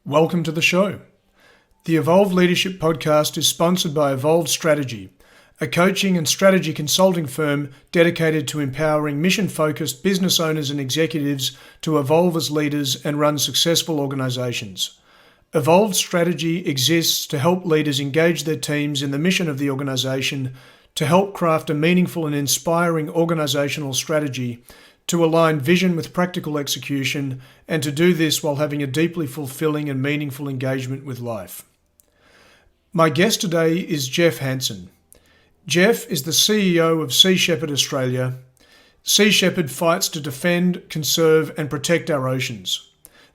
Welcome to the show. The Evolve Leadership Podcast is sponsored by Evolve Strategy, a coaching and strategy consulting firm dedicated to empowering mission-focused business owners and executives to evolve as leaders and run successful organizations. Evolve Strategy exists to help leaders engage their teams in the mission of the organization, to help craft a meaningful and inspiring organizational strategy, to align vision with practical execution, and to do this while having a deeply fulfilling and meaningful engagement with life. My guest today is Jeff Hansen. Jeff is the CEO of Sea Shepherd Australia. Sea Shepherd fights to defend, conserve, and protect our oceans.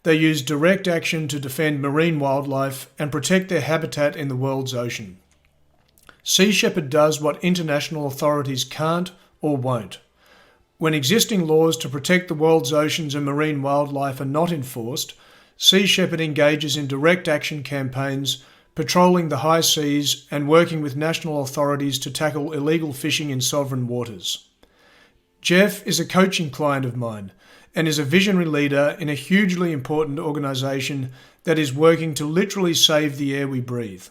They use direct action to defend marine wildlife and protect their habitat in the world's ocean. Sea Shepherd does what international authorities can't or won't. When existing laws to protect the world's oceans and marine wildlife are not enforced, Sea Shepherd engages in direct action campaigns, patrolling the high seas and working with national authorities to tackle illegal fishing in sovereign waters. Jeff is a coaching client of mine and is a visionary leader in a hugely important organisation that is working to literally save the air we breathe.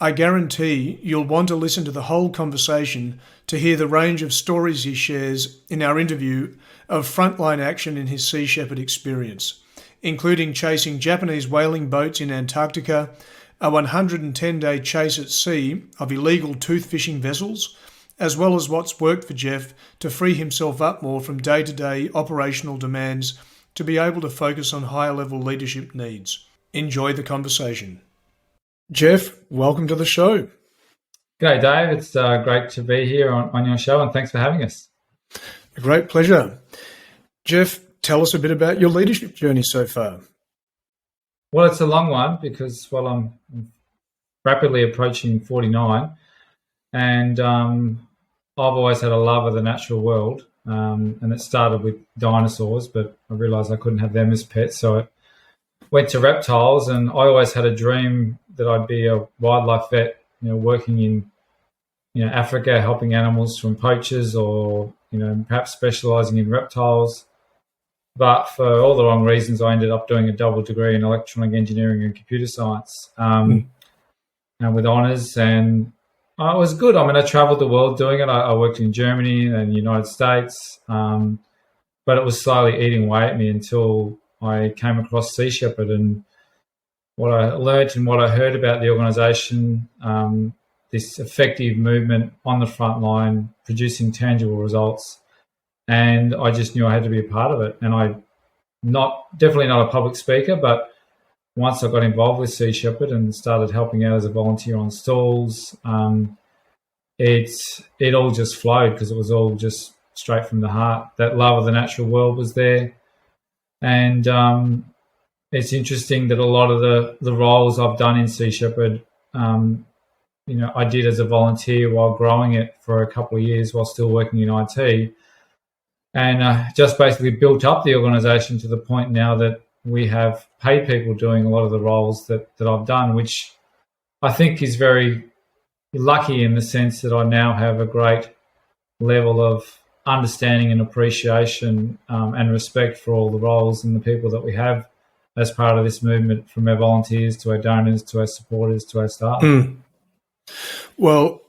I guarantee you'll want to listen to the whole conversation to hear the range of stories he shares in our interview of frontline action in his Sea Shepherd experience, including chasing Japanese whaling boats in Antarctica, a 110-day chase at sea of illegal tooth fishing vessels, as well as what's worked for Jeff to free himself up more from day-to-day operational demands to be able to focus on higher-level leadership needs. Enjoy the conversation. Jeff, welcome to the show. G'day, Dave. It's great to be here on your show, and thanks for having us. A great pleasure. Jeff, tell us a bit about your leadership journey so far. Well, it's a long one because, I'm rapidly approaching 49, and I've always had a love of the natural world, and it started with dinosaurs, but I realised I couldn't have them as pets, so I went to reptiles, and I always had a dream that I'd be a wildlife vet, working in, Africa, helping animals from poachers or, perhaps specialising in reptiles. But for all the wrong reasons, I ended up doing a double degree in electronic engineering and computer science and with honours. And it was good. I travelled the world doing it. I worked in Germany and the United States, but it was slowly eating away at me until I came across Sea Shepherd, and what I learned and what I heard about the organisation, this effective movement on the front line, producing tangible results, and I just knew I had to be a part of it. And definitely not a public speaker, but once I got involved with Sea Shepherd and started helping out as a volunteer on stalls, it all just flowed because it was all just straight from the heart. That love of the natural world was there. And it's interesting that a lot of the roles I've done in Sea Shepherd, I did as a volunteer while growing it for a couple of years while still working in IT, and just basically built up the organisation to the point now that we have paid people doing a lot of the roles that I've done, which I think is very lucky in the sense that I now have a great level of understanding and appreciation and respect for all the roles and the people that we have as part of this movement, from our volunteers to our donors to our supporters to our staff. Well,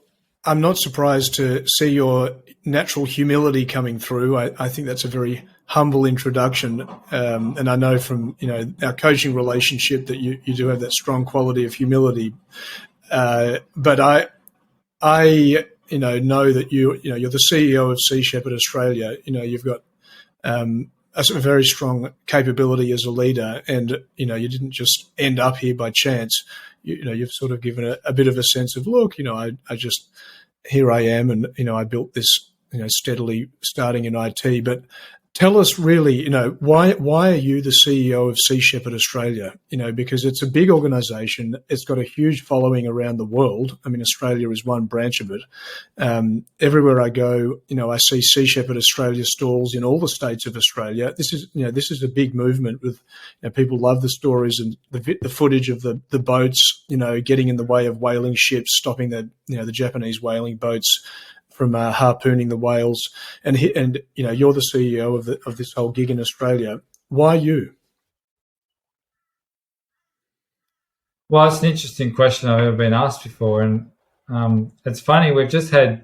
I'm not surprised to see your natural humility coming through. I think that's a very humble introduction, and I know from our coaching relationship that you do have that strong quality of humility. But I know that you're the CEO of Sea Shepherd Australia. You've got a very strong capability as a leader, and you didn't just end up here by chance. You've sort of given a bit of a sense of, look, I just, here I am, and I built this steadily starting in IT. But tell us really, why are you the CEO of Sea Shepherd Australia? Because it's a big organisation. It's got a huge following around the world. Australia is one branch of it. Everywhere I go, I see Sea Shepherd Australia stalls in all the states of Australia. This is a big movement with, people love the stories and the footage of the boats, getting in the way of whaling ships, stopping the Japanese whaling boats from harpooning the whales, and you're the CEO of this whole gig in Australia. Why you? Well, it's an interesting question I've ever been asked before, and it's funny. We've just had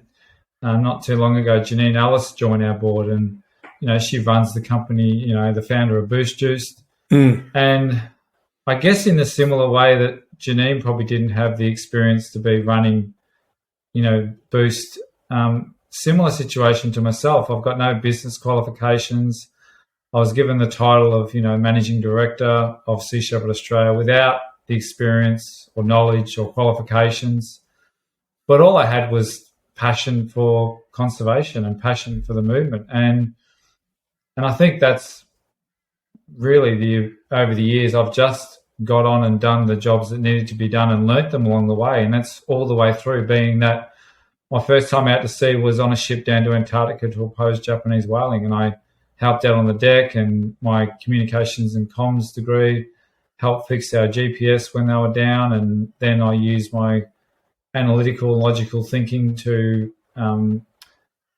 not too long ago Janine Ellis join our board, and she runs the company. The founder of Boost Juice, and I guess in a similar way that Janine probably didn't have the experience to be running, Boost. Similar situation to myself. I've got no business qualifications. I was given the title of, managing director of Sea Shepherd Australia without the experience or knowledge or qualifications. But all I had was passion for conservation and passion for the movement. And I think that's really over the years, I've just got on and done the jobs that needed to be done and learnt them along the way. And that's all the way through, being that my first time out to sea was on a ship down to Antarctica to oppose Japanese whaling. And I helped out on the deck, and my communications and comms degree helped fix our GPS when they were down. And then I used my analytical, logical thinking to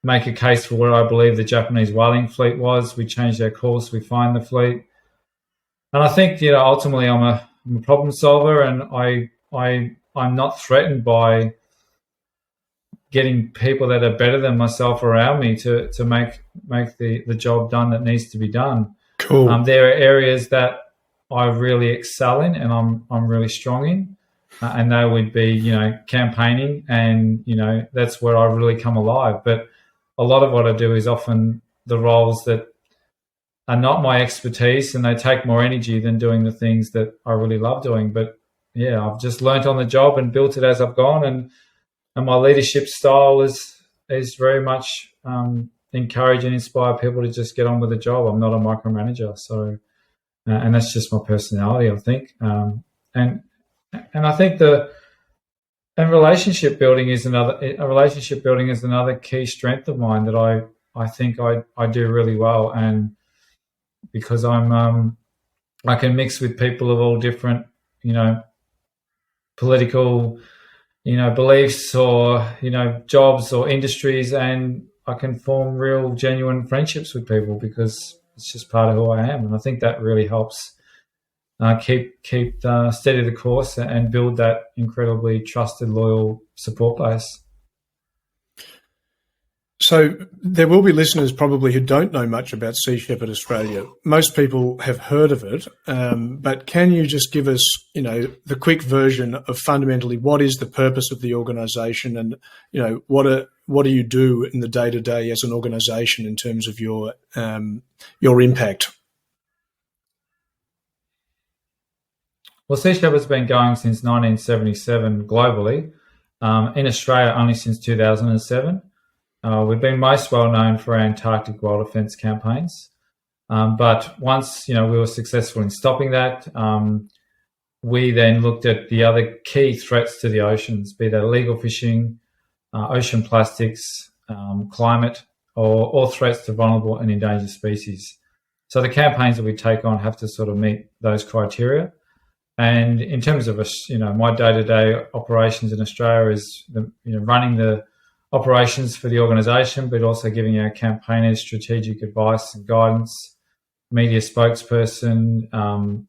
make a case for where I believe the Japanese whaling fleet was. We changed our course, we find the fleet. And I think, ultimately I'm a problem solver, and I'm not threatened by getting people that are better than myself around me to make the job done that needs to be done. Cool. There are areas that I really excel in and I'm really strong in, and they would be, campaigning, and, that's where I really come alive. But a lot of what I do is often the roles that are not my expertise, and they take more energy than doing the things that I really love doing. But yeah, I've just learnt on the job and built it as I've gone, and my leadership style is very much encourage and inspire people to just get on with the job. I'm not a micromanager, so and that's just my personality, I think. And I think relationship building is another key strength of mine that I think I do really well, and because I can mix with people of all different political beliefs or jobs or industries, and I can form real genuine friendships with people because it's just part of who I am. And I think that really helps keep steady the course and build that incredibly trusted, loyal support base. So there will be listeners probably who don't know much about Sea Shepherd Australia. Most people have heard of it, but can you just give us, the quick version of fundamentally what is the purpose of the organisation, and what do you do in the day-to-day as an organisation in terms of your impact? Well, Sea Shepherd's been going since 1977 globally. In Australia, only since 2007. We've been most well known for our Antarctic wild defence campaigns. But once, we were successful in stopping that, we then looked at the other key threats to the oceans, be that illegal fishing, ocean plastics, climate, or threats to vulnerable and endangered species. So the campaigns that we take on have to sort of meet those criteria. And in terms of, my day-to-day operations in Australia is, running the operations for the organisation, but also giving our campaigners strategic advice and guidance, media spokesperson,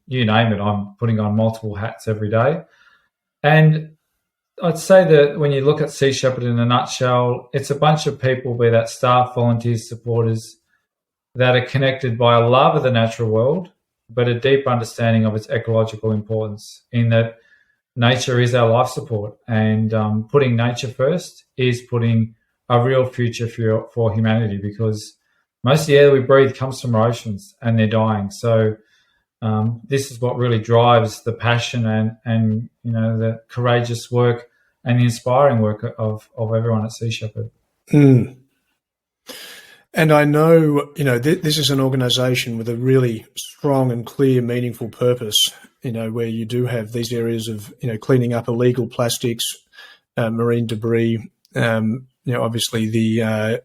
you name it. I'm putting on multiple hats every day. And I'd say that when you look at Sea Shepherd in a nutshell, it's a bunch of people, be that staff, volunteers, supporters, that are connected by a love of the natural world, but a deep understanding of its ecological importance, in that nature is our life support, and putting nature first is putting a real future for humanity, because most of the air we breathe comes from our oceans and they're dying. So this is what really drives the passion and the courageous work and the inspiring work of everyone at Sea Shepherd. Mm. And I know, this is an organisation with a really strong and clear, meaningful purpose, where you do have these areas of, cleaning up illegal plastics, marine debris. Obviously the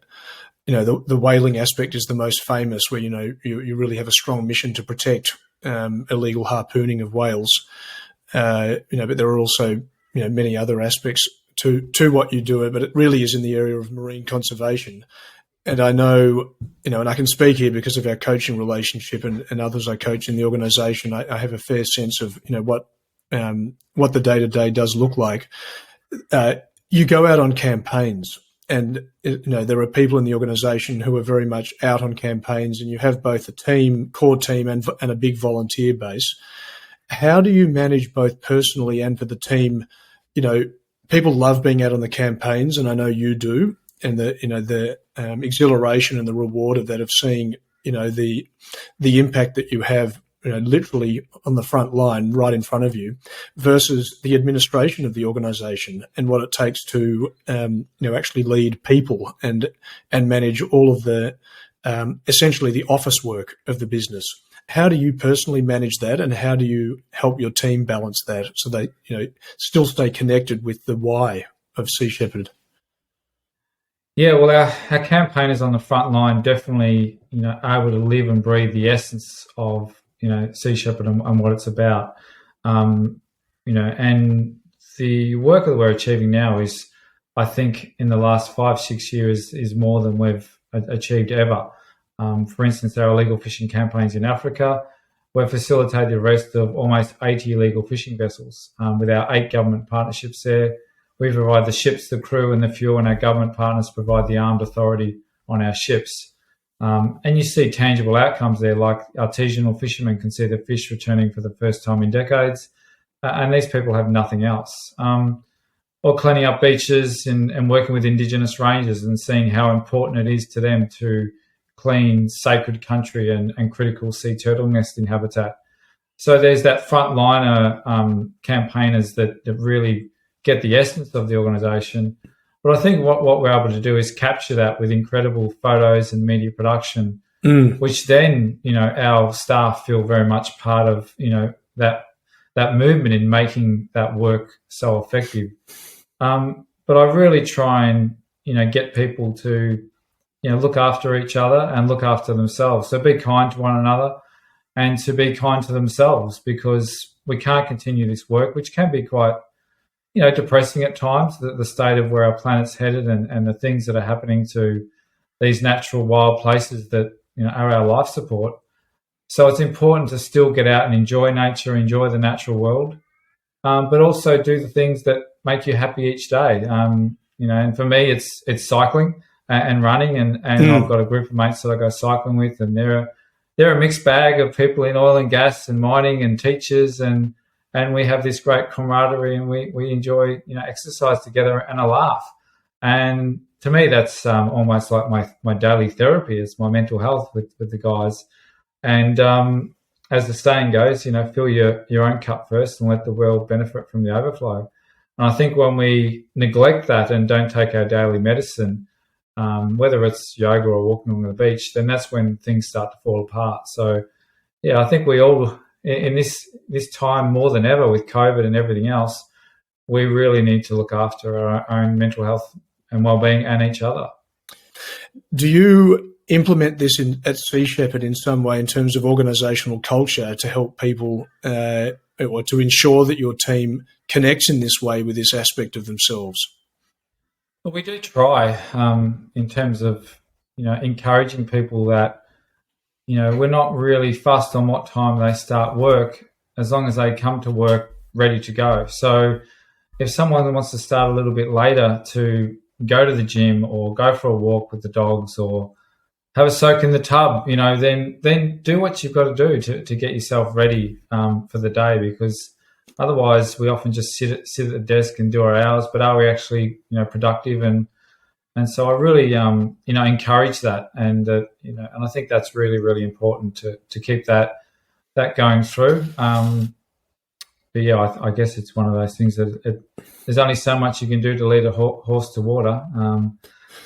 whaling aspect is the most famous, where, you really have a strong mission to protect illegal harpooning of whales. But there are also, many other aspects to what you do, but it really is in the area of marine conservation. And I know, and I can speak here because of our coaching relationship and others I coach in the organisation. I have a fair sense of, what what the day-to-day does look like. You go out on campaigns, and there are people in the organisation who are very much out on campaigns, and you have both a core team, and a big volunteer base. How do you manage both personally and for the team? People love being out on the campaigns, and I know you do, and the exhilaration and the reward of that, of seeing the impact that you have literally on the front line right in front of you, versus the administration of the organisation and what it takes to actually lead people and manage all of the essentially the office work of the business. How do you personally manage that, and how do you help your team balance that so they still stay connected with the why of Sea Shepherd? Yeah, well, our campaigners on the front line definitely able to live and breathe the essence of Sea Shepherd and what it's about. And the work that we're achieving now is, I think, in the last 5-6 years, is more than we've achieved ever. For instance, our illegal fishing campaigns in Africa, we've facilitated the arrest of almost 80 illegal fishing vessels. With our 8 government partnerships there, we provide the ships, the crew and the fuel, and our government partners provide the armed authority on our ships. And you see tangible outcomes there, like artisanal fishermen can see the fish returning for the first time in decades, and these people have nothing else. Or cleaning up beaches and working with Indigenous rangers and seeing how important it is to them to clean sacred country and critical sea turtle nesting habitat. So there's that frontliner campaigners that really get the essence of the organisation. But I think what we're able to do is capture that with incredible photos and media production, which then, our staff feel very much part of, that movement in making that work so effective. But I really try and, get people to, look after each other and look after themselves. So be kind to one another and to be kind to themselves, because we can't continue this work, which can be quite, depressing at times, the state of where our planet's headed and the things that are happening to these natural wild places that, are our life support. So it's important to still get out and enjoy nature, enjoy the natural world, but also do the things that make you happy each day. And for me, it's cycling and running, and I've got a group of mates that I go cycling with, and they're a mixed bag of people in oil and gas and mining and teachers, and we have this great camaraderie, and we enjoy exercise together and a laugh. And to me, that's almost like my daily therapy. It's my mental health with the guys. And as the saying goes, fill your own cup first and let the world benefit from the overflow. And I think when we neglect that and don't take our daily medicine, whether it's yoga or walking on the beach, then that's when things start to fall apart. So, yeah, I think we all, in this time more than ever with COVID and everything else, we really need to look after our own mental health and well-being and each other. Do you implement this at Sea Shepherd in some way in terms of organisational culture to help people or to ensure that your team connects in this way with this aspect of themselves? Well, we do try in terms of, encouraging people that, we're not really fussed on what time they start work, as long as they come to work ready to go. So if someone wants to start a little bit later to go to the gym or go for a walk with the dogs or have a soak in the tub, then do what you've got to do to get yourself ready for the day, because otherwise we often just sit at the desk and do our hours, but are we actually, productive? And so I really, encourage that, and and I think that's really, really important to keep that going through. But yeah, I guess it's one of those things that there's only so much you can do to lead a horse to water,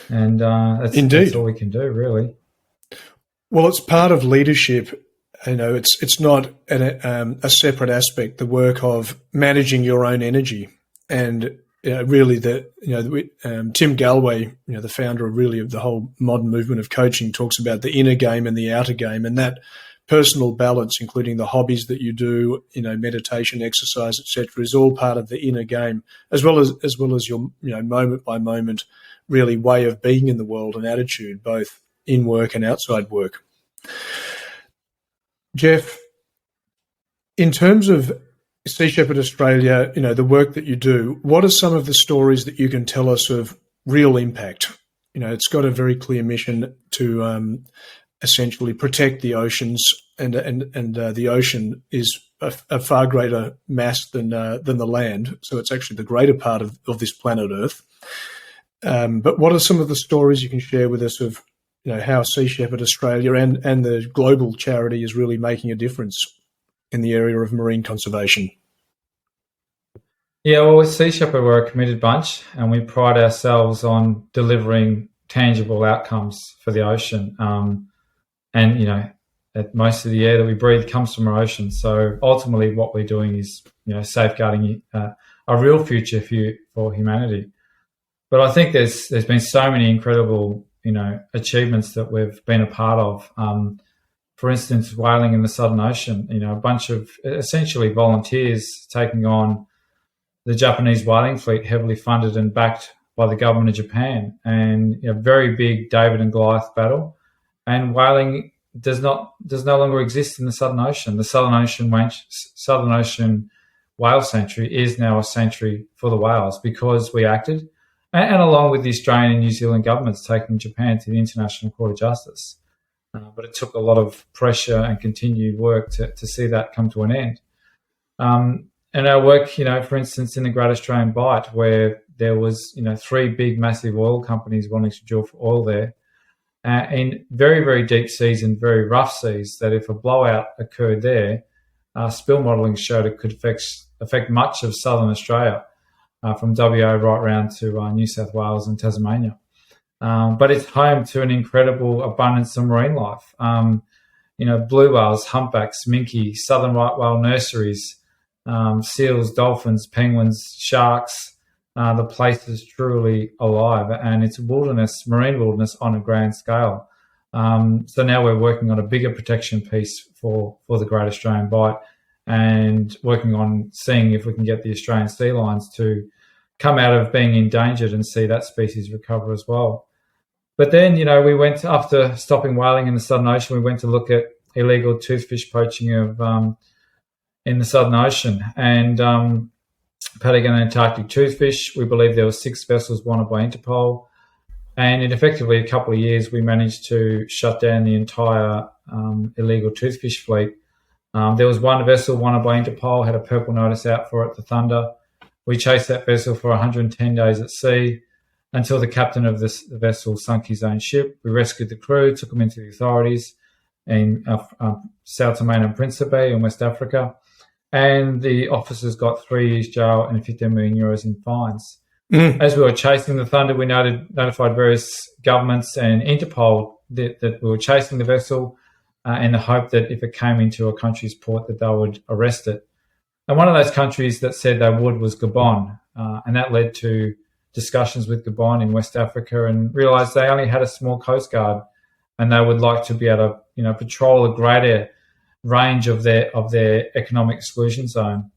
and that's all we can do, really. Well, it's part of leadership. It's not a separate aspect. The work of managing your own energy, and really, Tim Galway, the founder of the whole modern movement of coaching, talks about the inner game and the outer game, and that personal balance, including the hobbies that you do, meditation, exercise, etc., is all part of the inner game, as well as your moment by moment, really, way of being in the world and attitude, both in work and outside work. Jeff, in terms of Sea Shepherd Australia, the work that you do, what are some of the stories that you can tell us of real impact? It's got a very clear mission to essentially protect the oceans, and the ocean is a far greater mass than the land. So it's actually the greater part of this planet Earth. But what are some of the stories you can share with us of how Sea Shepherd Australia and the global charity is really making a difference in the area of marine conservation? Yeah, well, with Sea Shepherd, we're a committed bunch, and we pride ourselves on delivering tangible outcomes for the ocean. That most of the air that we breathe comes from our ocean. So ultimately, what we're doing is, safeguarding a real future for humanity. But I think there's been so many incredible, achievements that we've been a part of. For instance, whaling in the Southern Ocean. A bunch of essentially volunteers taking on the Japanese whaling fleet, heavily funded and backed by the government of Japan, and a very big David and Goliath battle. And whaling does no longer exist in the Southern Ocean. The Southern Ocean whale sanctuary is now a sanctuary for the whales because we acted, and along with the Australian and New Zealand governments taking Japan to the International Court of Justice. But it took a lot of pressure and continued work to see that come to an end. And our work, for instance, in the Great Australian Bight, where there was, 3 big, massive oil companies wanting to drill for oil there, in very, very deep seas and very rough seas, that if a blowout occurred there, spill modelling showed it could affect much of southern Australia, from WA right round to New South Wales and Tasmania. But it's home to an incredible abundance of marine life. Blue whales, humpbacks, minke, southern right whale nurseries, seals, dolphins, penguins, sharks. The place is truly alive, and it's marine wilderness on a grand scale. So now we're working on a bigger protection piece for the Great Australian Bight, and working on seeing if we can get the Australian sea lions to come out of being endangered and see that species recover as well. But then, we went, after stopping whaling in the Southern Ocean, we went to look at illegal toothfish poaching in the Southern Ocean, and Patagonia Antarctic toothfish. We believe there were 6 vessels wanted by Interpol, and in effectively a couple of years, we managed to shut down the entire illegal toothfish fleet. There was one vessel wanted by Interpol, had a purple notice out for it, the Thunder. We chased that vessel for 110 days at sea until the captain of the vessel sunk his own ship. We rescued the crew, took them into the authorities in Sao Tome and Principe in West Africa, and the officers got 3 years jail and 15 million euros in fines. As we were chasing the Thunder, we notified various governments and Interpol that we were chasing the vessel in the hope that if it came into a country's port that they would arrest it. And one of those countries that said they would was Gabon, and that led to discussions with Gabon in West Africa, and realised they only had a small coast guard, and they would like to be able to patrol a greater range of their economic exclusion zone.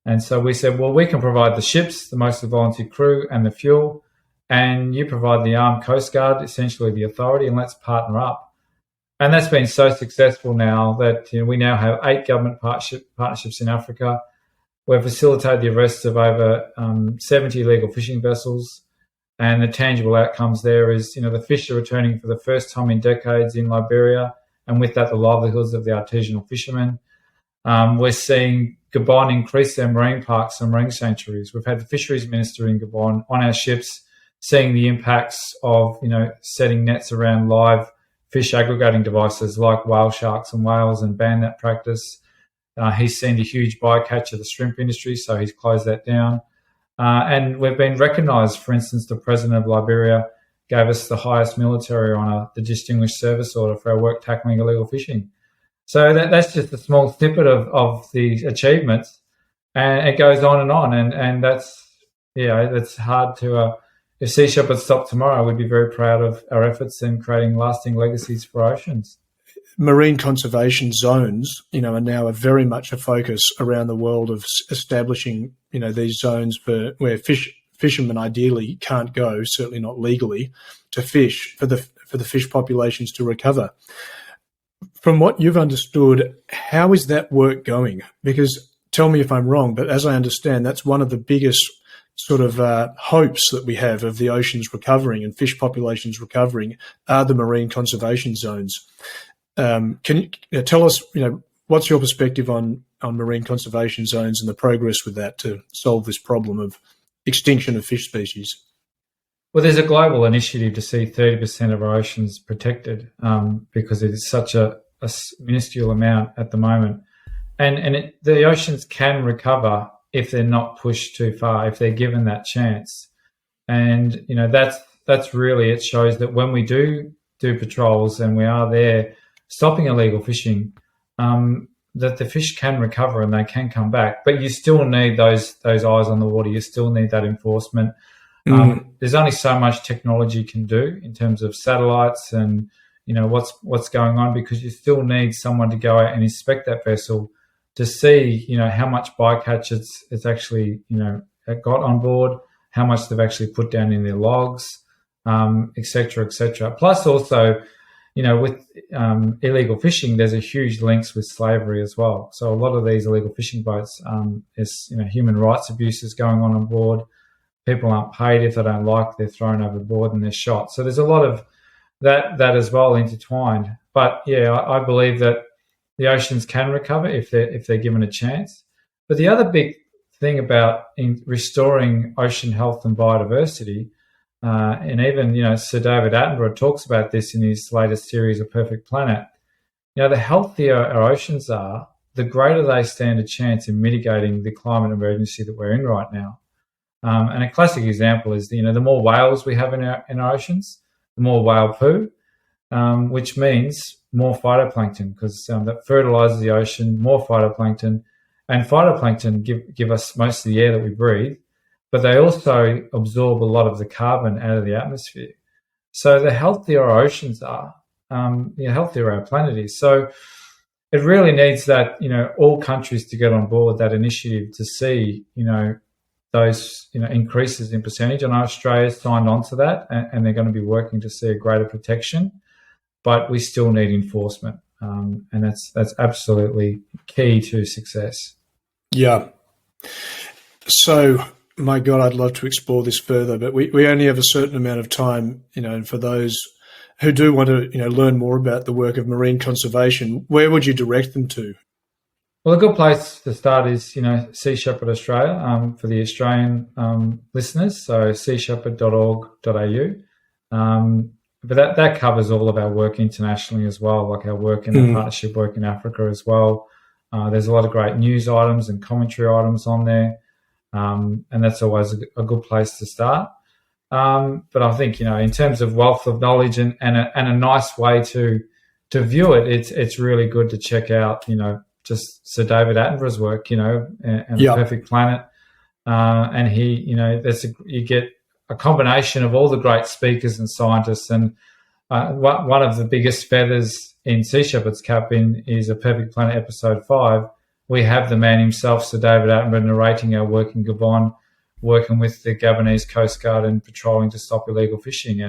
And so we said, well, we can provide the ships, the mostly volunteer crew, and the fuel, and you provide the armed coast guard, essentially the authority, and let's partner up. And that's been so successful now that we now have 8 government partnerships in Africa. We've facilitated the arrest of over 70 illegal fishing vessels, and the tangible outcomes there is, the fish are returning for the first time in decades in Liberia, and with that, the livelihoods of the artisanal fishermen. We're seeing Gabon increase their marine parks and marine sanctuaries. We've had the fisheries minister in Gabon on our ships, seeing the impacts of, setting nets around live fish aggregating devices like whale sharks and whales, and ban that practice. He's seen the huge bycatch of the shrimp industry, so he's closed that down. And we've been recognised. For instance, the president of Liberia gave us the highest military honour, the Distinguished Service Order, for our work tackling illegal fishing. So that's just a small snippet of the achievements, and it goes on, and that's hard to. If Sea Shepherd stopped tomorrow, we'd be very proud of our efforts in creating lasting legacies for oceans. Marine conservation zones, are now very much a focus around the world of establishing, these zones where fishermen ideally can't go, certainly not legally, to fish for the fish populations to recover. From what you've understood, how is that work going? Because tell me if I'm wrong, but as I understand, that's one of the biggest sort of hopes that we have of the oceans recovering and fish populations recovering are the marine conservation zones. Can you tell us, what's your perspective on marine conservation zones and the progress with that to solve this problem of extinction of fish species? Well, there's a global initiative to see 30% of our oceans protected because it is such a minuscule amount at the moment. And the oceans can recover if they're not pushed too far, if they're given that chance. And, that's really, it shows that when we do patrols and we are there stopping illegal fishing, that the fish can recover and they can come back. But you still need those eyes on the water. You still need that enforcement. There's only so much technology can do in terms of satellites and, what's going on, because you still need someone to go out and inspect that vessel to see, how much bycatch it's actually, got on board, how much they've actually put down in their logs, et cetera, et cetera. Plus also, with illegal fishing, there's a huge links with slavery as well. So a lot of these illegal fishing boats, is, human rights abuses going on board. People aren't paid. If they don't like, they're thrown overboard and they're shot. So there's a lot of that as well intertwined. But yeah, I believe that the oceans can recover if they're given a chance. But the other big thing about restoring ocean health and biodiversity, and even Sir David Attenborough talks about this in his latest series, A Perfect Planet. The healthier our oceans are, the greater they stand a chance in mitigating the climate emergency that we're in right now. And a classic example is the more whales we have in our oceans, the more whale poo, which means more phytoplankton, because that fertilizes the ocean, more phytoplankton. And phytoplankton give us most of the air that we breathe, but they also absorb a lot of the carbon out of the atmosphere. So the healthier our oceans are, the healthier our planet is. So it really needs that, all countries to get on board that initiative to see, those, increases in percentage. And Australia's signed on to that, and they're going to be working to see a greater protection. But we still need enforcement, and that's absolutely key to success. Yeah. So, my God, I'd love to explore this further, but we only have a certain amount of time, and for those who do want to, learn more about the work of marine conservation, where would you direct them to? Well, a good place to start is, Sea Shepherd Australia for the Australian listeners, so seashepherd.org.au. But that covers all of our work internationally as well, like our work in the partnership work in Africa as well. There's a lot of great news items and commentary items on there, and that's always a good place to start. But I think, in terms of wealth of knowledge and a nice way to view it, it's really good to check out, just Sir David Attenborough's work, and The Perfect Planet. And he, you get a combination of all the great speakers and scientists. And one of the biggest feathers in Sea Shepherd's cap is A Perfect Planet episode 5. We have the man himself, Sir David Attenborough, narrating our work in Gabon, working with the Gabonese Coast Guard and patrolling to stop illegal fishing.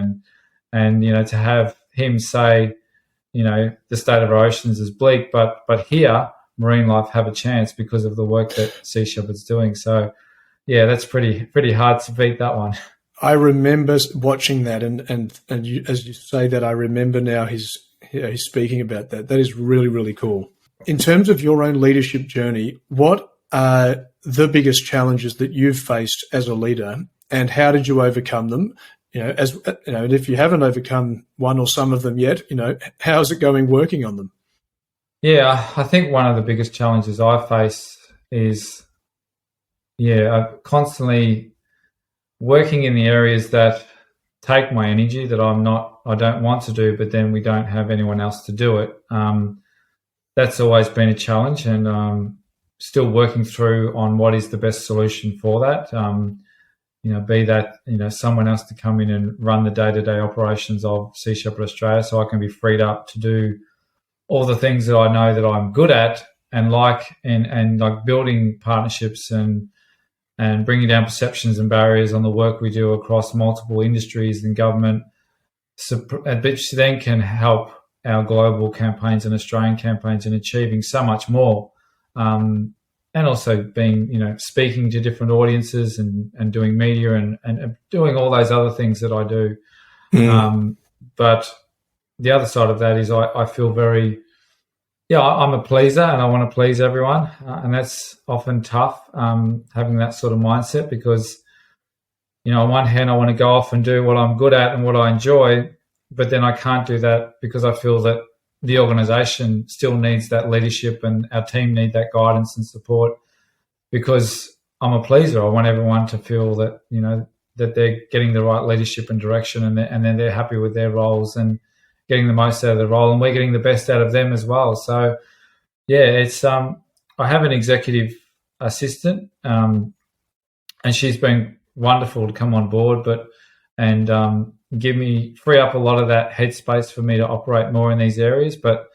And to have him say, the state of our oceans is bleak, but here marine life have a chance because of the work that Sea Shepherd's doing. So, yeah, that's pretty hard to beat that one. I remember watching that, and you, as you say that, I remember now he's speaking about that. That is really, really cool. In terms of your own leadership journey, what are the biggest challenges that you've faced as a leader, and how did you overcome them? And if you haven't overcome one or some of them yet, how's it going working on them? Yeah, I think one of the biggest challenges I face is, constantly working in the areas that take my energy that I don't want to do, but then we don't have anyone else to do it. That's always been a challenge, and still working through on what is the best solution for that. Be that, someone else to come in and run the day-to-day operations of Sea Shepherd Australia, so I can be freed up to do all the things that I know that I'm good at and like building partnerships and bringing down perceptions and barriers on the work we do across multiple industries and government, which then can help our global campaigns and Australian campaigns in achieving so much more. And also being, speaking to different audiences and doing media and doing all those other things that I do. But the other side of that is I feel very, I'm a pleaser and I want to please everyone. And that's often tough, having that sort of mindset because, on one hand, I want to go off and do what I'm good at and what I enjoy, but then I can't do that because I feel that the organisation still needs that leadership and our team need that guidance and support because I'm a pleaser. I want everyone to feel that, that they're getting the right leadership and direction and then they're happy with their roles and getting the most out of the role, and we're getting the best out of them as well. So, it's I have an executive assistant, and she's been wonderful to come on board, and free up a lot of that headspace for me to operate more in these areas. But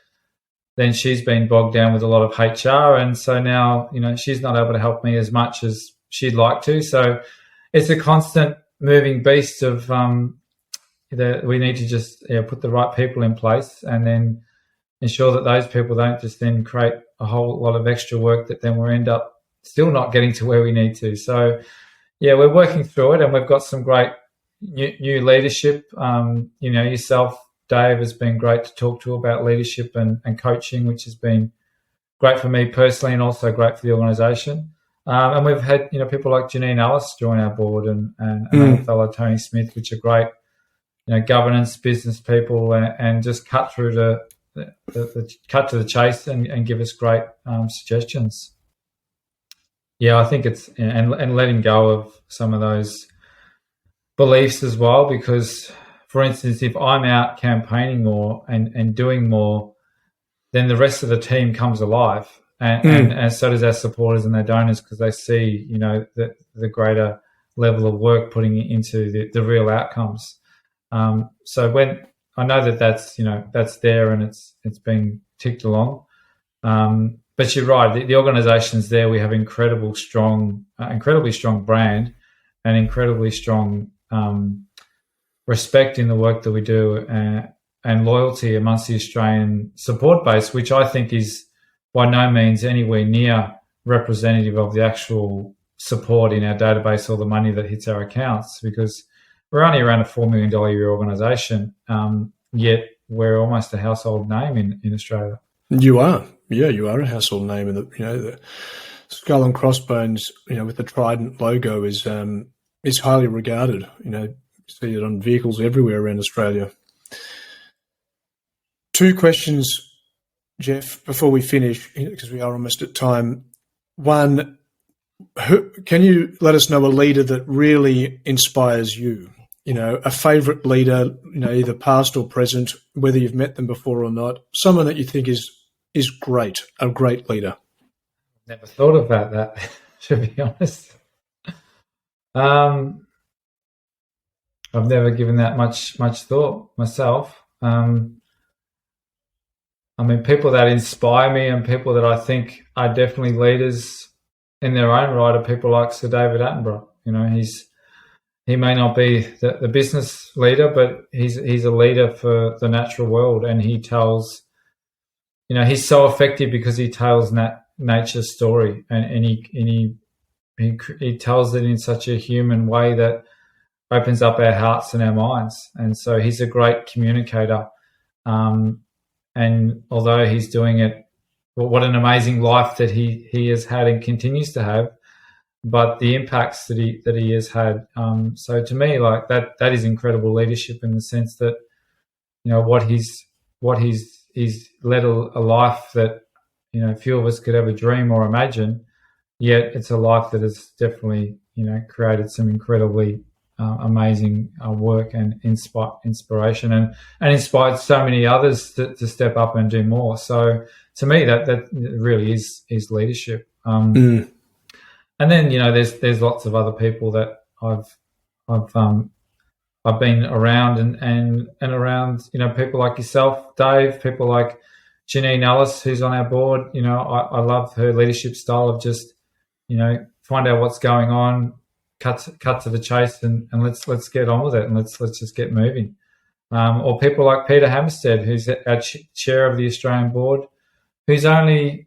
then she's been bogged down with a lot of HR, and so now she's not able to help me as much as she'd like to. So it's a constant moving beast of we need to just put the right people in place and then ensure that those people don't just then create a whole lot of extra work that then we'll end up still not getting to where we need to. So, we're working through it and we've got some great new leadership. Yourself, Dave, has been great to talk to about leadership and coaching, which has been great for me personally and also great for the organisation. And we've had, people like Janine Ellis join our board and another fellow, Tony Smith, which are great, governance, business people, and just cut through cut to the chase and give us great suggestions. I think it's and letting go of some of those beliefs as well, because, for instance, if I'm out campaigning more and doing more, then the rest of the team comes alive, and so does our supporters and their donors because they see, the greater level of work putting into the real outcomes. So when I know that's there and it's being ticked along. But you're right, the organisation's there. We have incredibly strong brand and incredibly strong respect in the work that we do and loyalty amongst the Australian support base, which I think is by no means anywhere near representative of the actual support in our database or the money that hits our accounts, because we're only around a $4 million a year organisation, yet we're almost a household name in Australia. You are. Yeah, you are a household name. And the skull and crossbones, with the Trident logo is highly regarded. You see it on vehicles everywhere around Australia. 2 questions, Jeff, before we finish, because we are almost at time. One, can you let us know a leader that really inspires you? A favourite leader, either past or present, whether you've met them before or not, someone that you think is great, a great leader. Never thought about that, to be honest. I've never given that much thought myself. People that inspire me and people that I think are definitely leaders in their own right are people like Sir David Attenborough. He may not be the business leader, but he's a leader for the natural world, and he tells, he's so effective because he tells nature's story, and he tells it in such a human way that opens up our hearts and our minds. And so he's a great communicator. And although he's doing it, what an amazing life that he has had and continues to have, but the impacts that he has had. So to me, like that is incredible leadership in the sense that, he's led a life that, few of us could ever dream or imagine, yet it's a life that has definitely, created some incredibly amazing work and inspiration and inspired so many others to step up and do more. So to me, that really is leadership. And then, there's lots of other people that I've been around and around, people like yourself, Dave, people like Janine Ellis, who's on our board. I love her leadership style of just, find out what's going on, cut to the chase, and let's get on with it, and let's just get moving. Or people like Peter Hammerstead, who's our chair of the Australian board, who's only,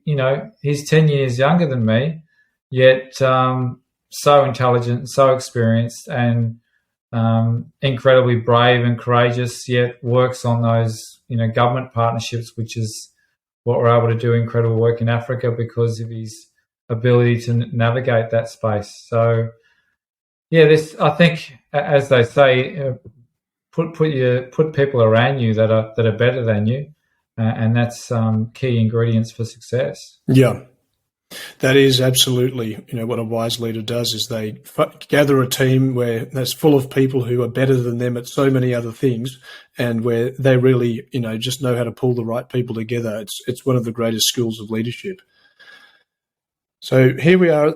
he's 10 years younger than me, yet so intelligent, so experienced, and incredibly brave and courageous, yet works on those, government partnerships, which is what we're able to do incredible work in Africa because of his ability to navigate that space. So, I think, as they say, put people around you that are better than you, and that's key ingredients for success. Yeah. That is absolutely, what a wise leader does is they gather a team where that's full of people who are better than them at so many other things, and where they really, just know how to pull the right people together. It's one of the greatest skills of leadership. So here we are,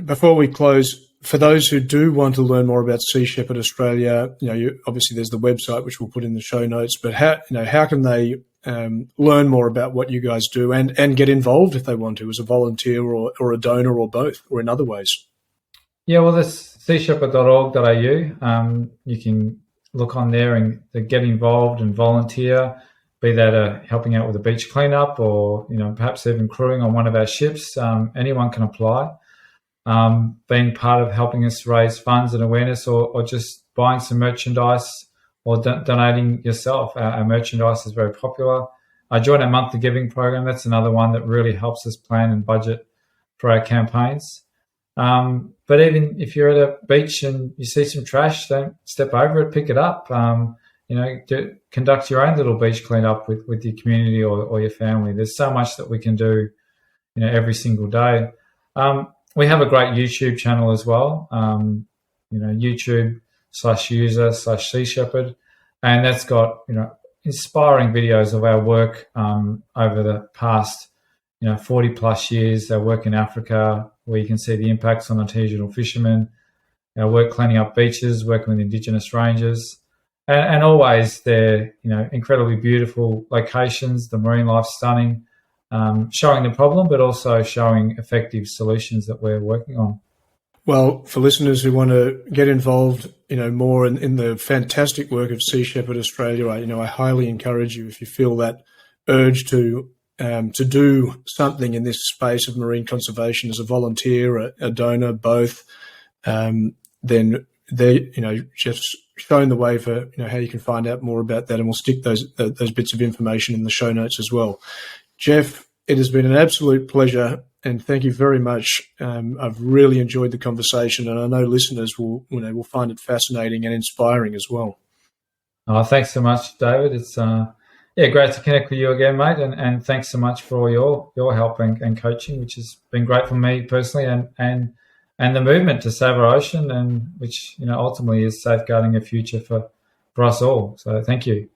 before we close, for those who do want to learn more about Sea Shepherd Australia, obviously there's the website, which we'll put in the show notes, but how can they learn more about what you guys do and get involved if they want to as a volunteer or a donor or both or in other ways? Yeah, well, that's seashepherd.org.au. You can look on there and get involved and volunteer, be that helping out with a beach cleanup or, perhaps even crewing on one of our ships. Anyone can apply. Being part of helping us raise funds and awareness or just buying some merchandise or donating yourself. Our merchandise is very popular. I joined our monthly giving program. That's another one that really helps us plan and budget for our campaigns. But even if you're at a beach and you see some trash, don't step over it, pick it up. Conduct your own little beach cleanup with your community or your family. There's so much that we can do, every single day. We have a great YouTube channel as well, YouTube/user/Sea Shepherd. And that's got, inspiring videos of our work over the past, 40 plus years, our work in Africa, where you can see the impacts on artisanal fishermen, our work cleaning up beaches, working with Indigenous rangers. And always they're, incredibly beautiful locations, the marine life stunning, showing the problem, but also showing effective solutions that we're working on. Well, for listeners who want to get involved, more in the fantastic work of Sea Shepherd Australia, I highly encourage you, if you feel that urge to do something in this space of marine conservation as a volunteer, a donor, both, then they, just showing the way for, how you can find out more about that. And we'll stick those bits of information in the show notes as well. Jeff, it has been an absolute pleasure, and thank you very much. I've really enjoyed the conversation, and I know listeners will find it fascinating and inspiring as well. Oh, thanks so much, David. It's great to connect with you again, mate, and thanks so much for all your help and coaching, which has been great for me personally, and the movement to save our ocean, and which ultimately is safeguarding a future for us all. So thank you.